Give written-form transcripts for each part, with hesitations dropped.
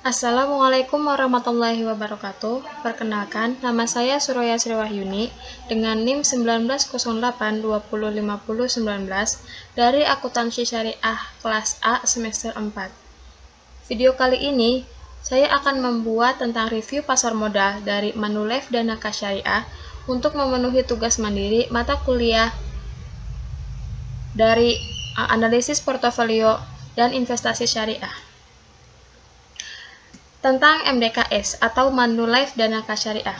Assalamualaikum warahmatullahi wabarakatuh. Perkenalkan, nama saya Suraya Sriwahyuni dengan NIM 1908205019 dari Akuntansi Syariah kelas A semester 4. Video kali ini saya akan membuat tentang review pasar modal dari Manulife Dhanaka Syariah untuk memenuhi tugas mandiri mata kuliah dari analisis portofolio dan investasi syariah. Tentang MDKS atau Manulife Dhanaka Syariah.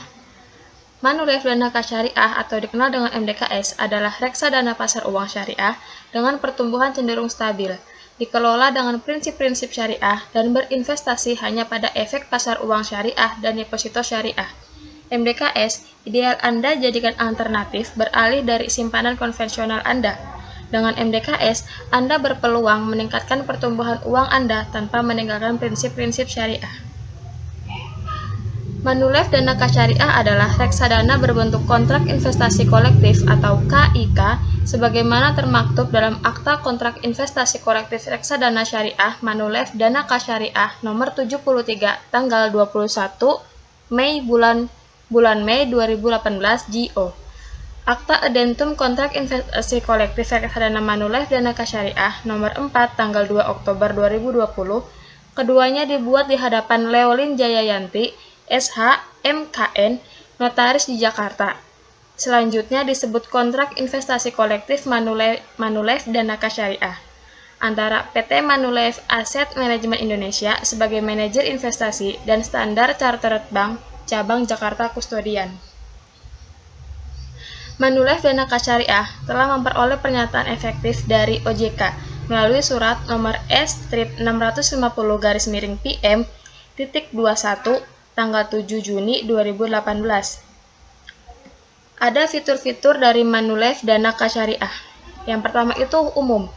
Manulife Dhanaka Syariah atau dikenal dengan MDKS adalah reksadana pasar uang syariah dengan pertumbuhan cenderung stabil, dikelola dengan prinsip-prinsip syariah dan berinvestasi hanya pada efek pasar uang syariah dan deposito syariah. MDKS ideal Anda jadikan alternatif beralih dari simpanan konvensional Anda. Dengan MDKS, Anda berpeluang meningkatkan pertumbuhan uang Anda tanpa meninggalkan prinsip-prinsip syariah. Manulife Dhanaka Syariah adalah reksadana berbentuk kontrak investasi kolektif atau KIK sebagaimana termaktub dalam Akta Kontrak Investasi Kolektif Reksadana Syariah Manulife Dhanaka Syariah nomor 73 tanggal 21 Mei bulan Mei 2018 GO. Akta Addendum Kontrak Investasi Kolektif Reksadana Manulife Dhanaka Syariah nomor 4 tanggal 2 Oktober 2020. Keduanya dibuat di hadapan Leolin Jayayanti SH, MKN, Notaris di Jakarta. Selanjutnya disebut kontrak investasi kolektif Manulife Dhanaka Syariah antara PT Manulife Asset Management Indonesia sebagai manajer investasi dan Standard Chartered Bank cabang Jakarta Kustodian. Manulife Dhanaka Syariah telah memperoleh pernyataan efektif dari OJK melalui surat nomor S-610-PM-21 tanggal 7 Juni 2018. Ada fitur-fitur dari Manulife Dhanaka Syariah. Yang pertama itu umum.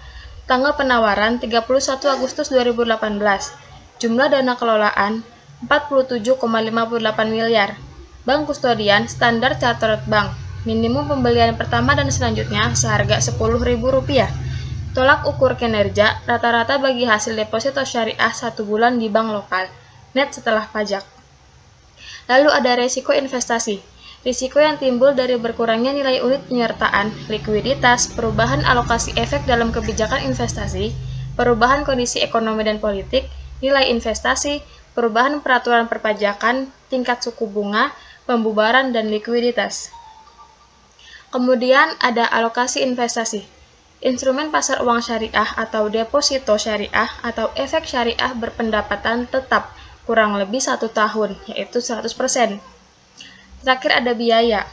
Tanggal penawaran 31 Agustus 2018. Jumlah dana kelolaan 47,58 miliar. Bank kustodian Standard Chartered Bank. Minimum pembelian pertama dan selanjutnya seharga Rp10.000. Tolak ukur kinerja rata-rata bagi hasil deposito syariah 1 bulan di bank lokal. Net setelah pajak. Lalu ada risiko investasi. Risiko yang timbul dari berkurangnya nilai unit penyertaan, likuiditas, perubahan alokasi efek dalam kebijakan investasi, perubahan kondisi ekonomi dan politik, nilai investasi, perubahan peraturan perpajakan, tingkat suku bunga, pembubaran, dan likuiditas. Kemudian ada alokasi investasi. Instrumen pasar uang syariah atau deposito syariah atau efek syariah berpendapatan tetap kurang lebih 1 tahun, yaitu 100%. Terakhir ada biaya.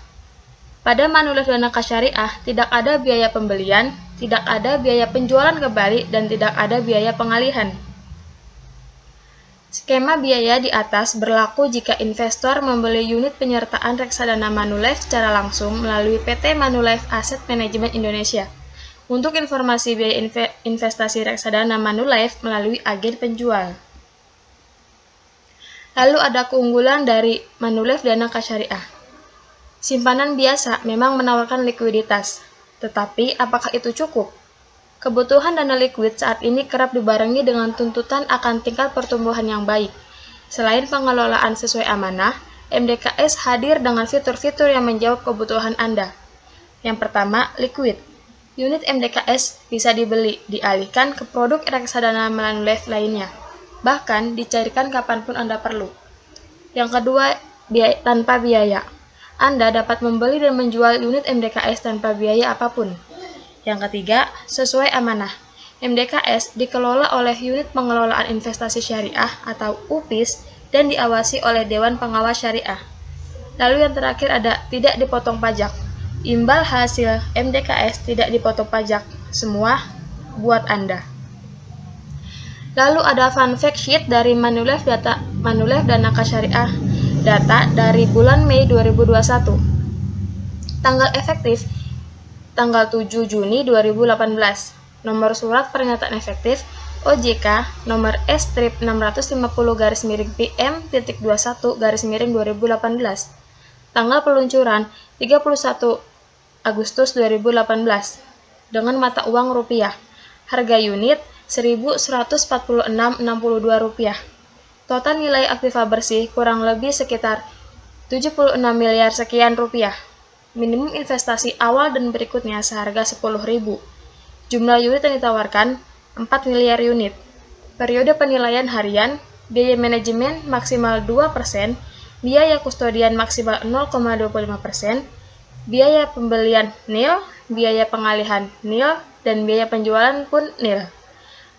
Pada Manulife Dhanaka Syariah, tidak ada biaya pembelian, tidak ada biaya penjualan kembali, dan tidak ada biaya pengalihan. Skema biaya di atas berlaku jika investor membeli unit penyertaan reksadana Manulife secara langsung melalui PT Manulife Asset Management Indonesia. Untuk informasi biaya investasi reksadana Manulife melalui agen penjual. Lalu ada keunggulan dari Manulife Dhanaka Syariah. Simpanan biasa memang menawarkan likuiditas, tetapi apakah itu cukup? Kebutuhan dana likuid saat ini kerap dibarengi dengan tuntutan akan tingkat pertumbuhan yang baik. Selain pengelolaan sesuai amanah, MDKS hadir dengan fitur-fitur yang menjawab kebutuhan Anda. Yang pertama, liquid. Unit MDKS bisa dibeli, dialihkan ke produk reksadana Manulife lainnya. Bahkan dicarikan kapanpun Anda perlu. Yang kedua, tanpa biaya. Anda dapat membeli dan menjual unit MDKS tanpa biaya apapun. Yang ketiga, sesuai amanah. MDKS dikelola oleh Unit Pengelolaan Investasi Syariah atau UPIS dan diawasi oleh Dewan Pengawas Syariah. Lalu yang terakhir ada tidak dipotong pajak. Imbal hasil MDKS tidak dipotong pajak. Semua buat Anda. Lalu ada fun fact sheet dari Manulife Dhanaka Syariah. Data dari bulan Mei 2021. Tanggal efektif tanggal 7 Juni 2018. Nomor surat pernyataan efektif OJK nomor S-610-PM.21-2018. Tanggal peluncuran 31 Agustus 2018 dengan mata uang rupiah. Harga unit Rp1.146,62. Total nilai aktiva bersih kurang lebih sekitar 76 miliar sekian rupiah. Minimum investasi awal dan berikutnya seharga 10.000. Jumlah unit yang ditawarkan 4 miliar unit. Periode penilaian harian, biaya manajemen maksimal 2%, biaya kustodian maksimal 0,25%, biaya pembelian nil, biaya pengalihan nil, dan biaya penjualan pun nil.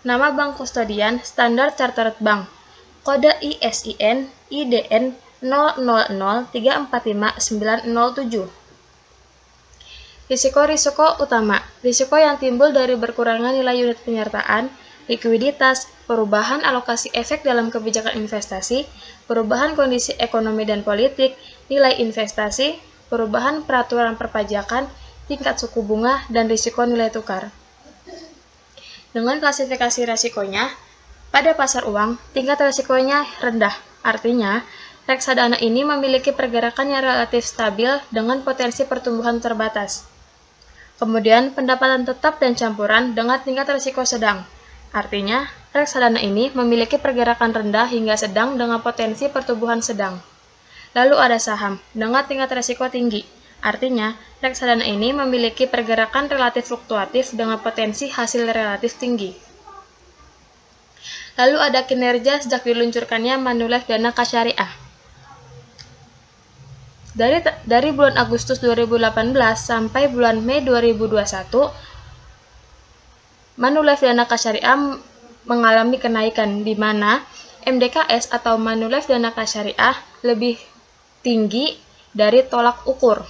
Nama bank kustodian Standard Chartered Bank. Kode ISIN IDN 0003459907. Risiko-risiko utama. Risiko yang timbul dari berkurangnya nilai unit penyertaan, likuiditas, perubahan alokasi efek dalam kebijakan investasi, perubahan kondisi ekonomi dan politik, nilai investasi, perubahan peraturan perpajakan, tingkat suku bunga, dan risiko nilai tukar. Dengan klasifikasi risikonya, pada pasar uang, tingkat risikonya rendah. Artinya, reksadana ini memiliki pergerakan yang relatif stabil dengan potensi pertumbuhan terbatas. Kemudian, pendapatan tetap dan campuran dengan tingkat risiko sedang. Artinya, reksadana ini memiliki pergerakan rendah hingga sedang dengan potensi pertumbuhan sedang. Lalu ada saham dengan tingkat risiko tinggi. Artinya, reksadana ini memiliki pergerakan relatif fluktuatif dengan potensi hasil relatif tinggi. Lalu ada kinerja sejak diluncurkannya Manulife Dana Syariah. Dari bulan Agustus 2018 sampai bulan Mei 2021, Manulife Dana Syariah mengalami kenaikan di mana MDKS atau Manulife Dana Syariah lebih tinggi dari tolak ukur.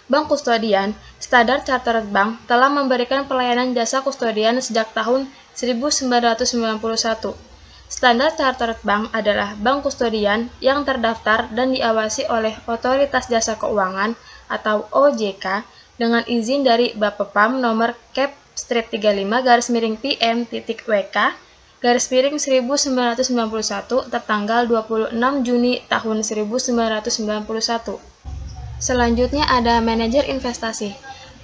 Bank Kustodian, Standard Chartered Bank telah memberikan pelayanan jasa kustodian sejak tahun 1991. Standard Chartered Bank adalah bank kustodian yang terdaftar dan diawasi oleh Otoritas Jasa Keuangan atau OJK dengan izin dari Bapepam nomor Cap/PM.WK/1991 tertanggal 26 Juni tahun 1991. Selanjutnya ada manajer investasi.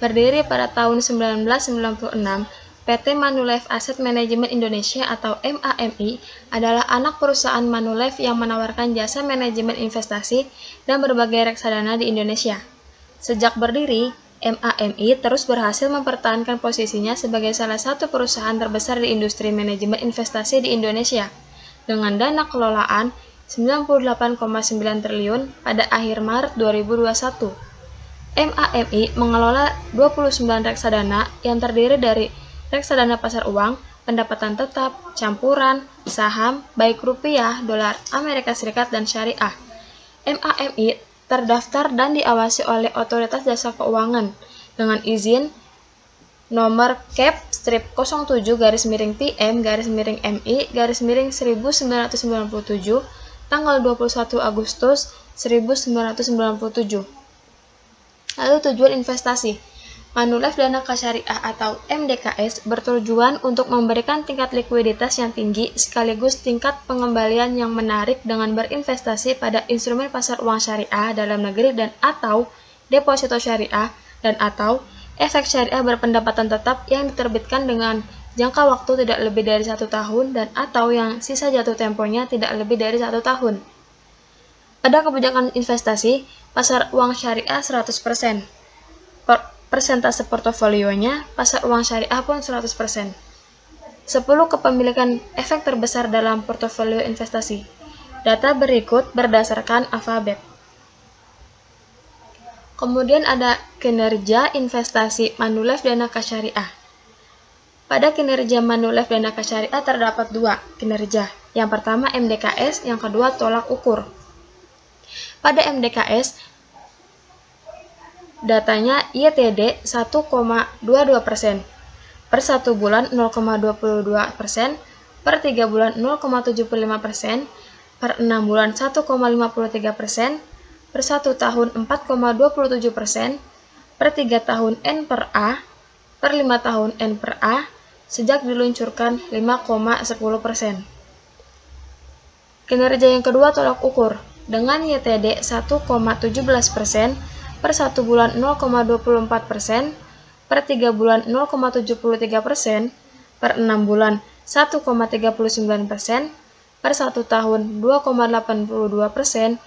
Berdiri pada tahun 1996, PT Manulife Asset Management Indonesia atau MAMI adalah anak perusahaan Manulife yang menawarkan jasa manajemen investasi dan berbagai reksadana di Indonesia. Sejak berdiri, MAMI terus berhasil mempertahankan posisinya sebagai salah satu perusahaan terbesar di industri manajemen investasi di Indonesia, dengan dana kelolaan 98,9 triliun pada akhir Maret 2021. MAMI mengelola 29 reksadana yang terdiri dari reksadana pasar uang, pendapatan tetap, campuran, saham, baik rupiah, dolar Amerika Serikat, dan syariah. MAMI terdaftar dan diawasi oleh Otoritas Jasa Keuangan dengan izin nomor Cap/PM/PI/1997 tanggal 21 Agustus 1997. Lalu tujuan investasi. Manulife Dana Syariah atau MDKS bertujuan untuk memberikan tingkat likuiditas yang tinggi sekaligus tingkat pengembalian yang menarik dengan berinvestasi pada instrumen pasar uang syariah dalam negeri dan atau deposito syariah dan atau efek syariah berpendapatan tetap yang diterbitkan dengan jangka waktu tidak lebih dari 1 tahun dan atau yang sisa jatuh temponya tidak lebih dari 1 tahun. Pada kebijakan investasi, pasar uang syariah 100%. Persentase portofolionya, pasar uang syariah pun 100%. 10 kepemilikan efek terbesar dalam portofolio investasi. Data berikut berdasarkan alfabet. Kemudian ada kinerja investasi Manulife Dana Syariah. Pada kinerja Manulife Dana Syariah terdapat 2 kinerja. Yang pertama MDKS, yang kedua tolak ukur. Pada MDKS, datanya YTD 1,22%, per 1 bulan 0,22%, per 3 bulan 0,75%, per 6 bulan 1,53%, per 1 tahun 4,27%, per 3 tahun N per A, per 5 tahun N per A, sejak diluncurkan 5,10%. Kinerja yang kedua tolak ukur, dengan YTD 1,17%, per 1 bulan 0,24%, per 3 bulan 0,73%, per 6 bulan 1,39%, per 1 tahun 2,82%,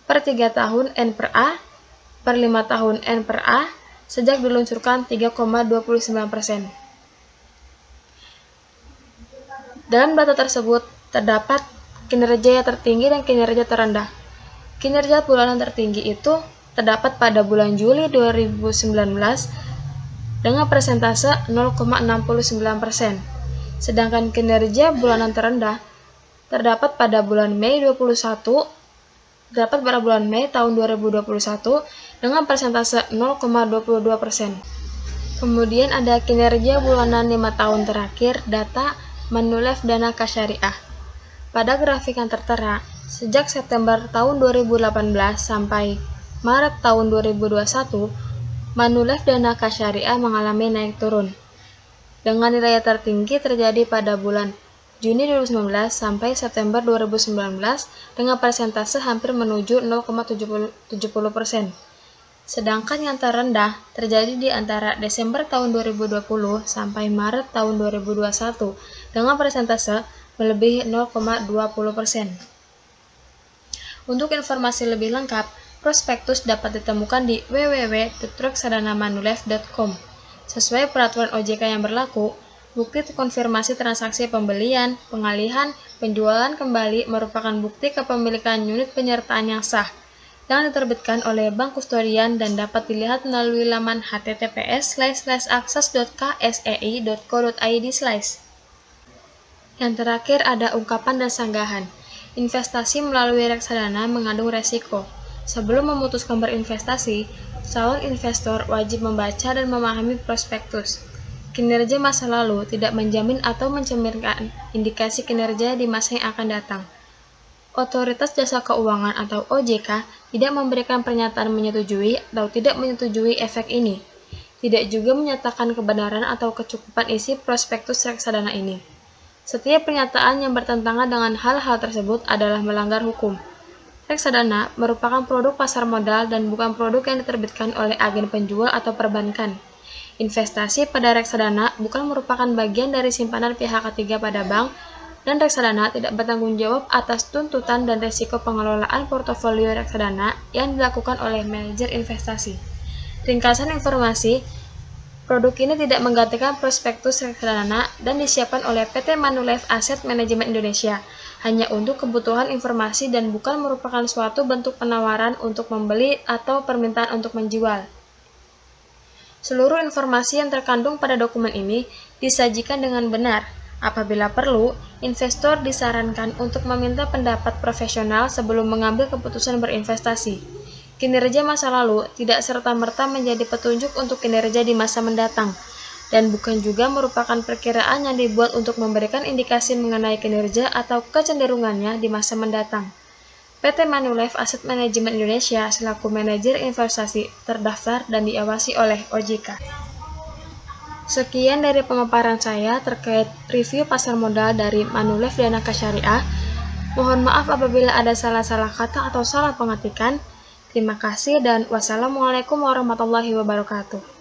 per 3 tahun N/A, per 5 tahun N/A, sejak diluncurkan 3,29%. Dalam data tersebut terdapat kinerja yang tertinggi dan kinerja terendah. Kinerja bulanan tertinggi itu terdapat pada bulan Juli 2019 dengan persentase 0,69%. Sedangkan kinerja bulanan terendah terdapat pada bulan Mei tahun 2021 dengan persentase 0,22%. Kemudian ada kinerja bulanan 5 tahun terakhir data Manulife Dhanaka Syariah. Pada grafik yang tertera, sejak September tahun 2018 sampai Maret tahun 2021, Manulife Dhanaka Syariah mengalami naik turun, dengan nilai tertinggi terjadi pada bulan Juni 2019 sampai September 2019 dengan persentase hampir menuju 0,70%. Sedangkan yang terendah terjadi di antara Desember tahun 2020 sampai Maret tahun 2021 dengan persentase melebihi 0,20%. Untuk informasi lebih lengkap, prospektus dapat ditemukan di www.reksadanamanulife.com. Sesuai peraturan OJK yang berlaku, bukti konfirmasi transaksi pembelian, pengalihan, penjualan kembali merupakan bukti kepemilikan unit penyertaan yang sah yang diterbitkan oleh bank kustodian dan dapat dilihat melalui laman https://access.ksei.co.id/. Yang terakhir ada ungkapan dan sanggahan. Investasi melalui reksadana mengandung resiko. Sebelum memutuskan berinvestasi, calon investor wajib membaca dan memahami prospektus. Kinerja masa lalu tidak menjamin atau mencerminkan indikasi kinerja di masa yang akan datang. Otoritas Jasa Keuangan atau OJK tidak memberikan pernyataan menyetujui atau tidak menyetujui efek ini. Tidak juga menyatakan kebenaran atau kecukupan isi prospektus reksadana ini. Setiap pernyataan yang bertentangan dengan hal-hal tersebut adalah melanggar hukum. Reksadana merupakan produk pasar modal dan bukan produk yang diterbitkan oleh agen penjual atau perbankan. Investasi pada reksadana bukan merupakan bagian dari simpanan pihak ketiga pada bank, dan reksadana tidak bertanggung jawab atas tuntutan dan risiko pengelolaan portofolio reksadana yang dilakukan oleh manajer investasi. Ringkasan informasi, produk ini tidak menggantikan prospektus reksadana dan disiapkan oleh PT Manulife Asset Management Indonesia, hanya untuk kebutuhan informasi dan bukan merupakan suatu bentuk penawaran untuk membeli atau permintaan untuk menjual. Seluruh informasi yang terkandung pada dokumen ini disajikan dengan benar. Apabila perlu, investor disarankan untuk meminta pendapat profesional sebelum mengambil keputusan berinvestasi. Kinerja masa lalu tidak serta-merta menjadi petunjuk untuk kinerja di masa mendatang, dan bukan juga merupakan perkiraan yang dibuat untuk memberikan indikasi mengenai kinerja atau kecenderungannya di masa mendatang. PT Manulife Asset Management Indonesia selaku manajer investasi terdaftar dan diawasi oleh OJK. Sekian dari pemaparan saya terkait review pasar modal dari Manulife Dhanaka Syariah. Mohon maaf apabila ada salah-salah kata atau salah pengertian. Terima kasih dan wassalamualaikum warahmatullahi wabarakatuh.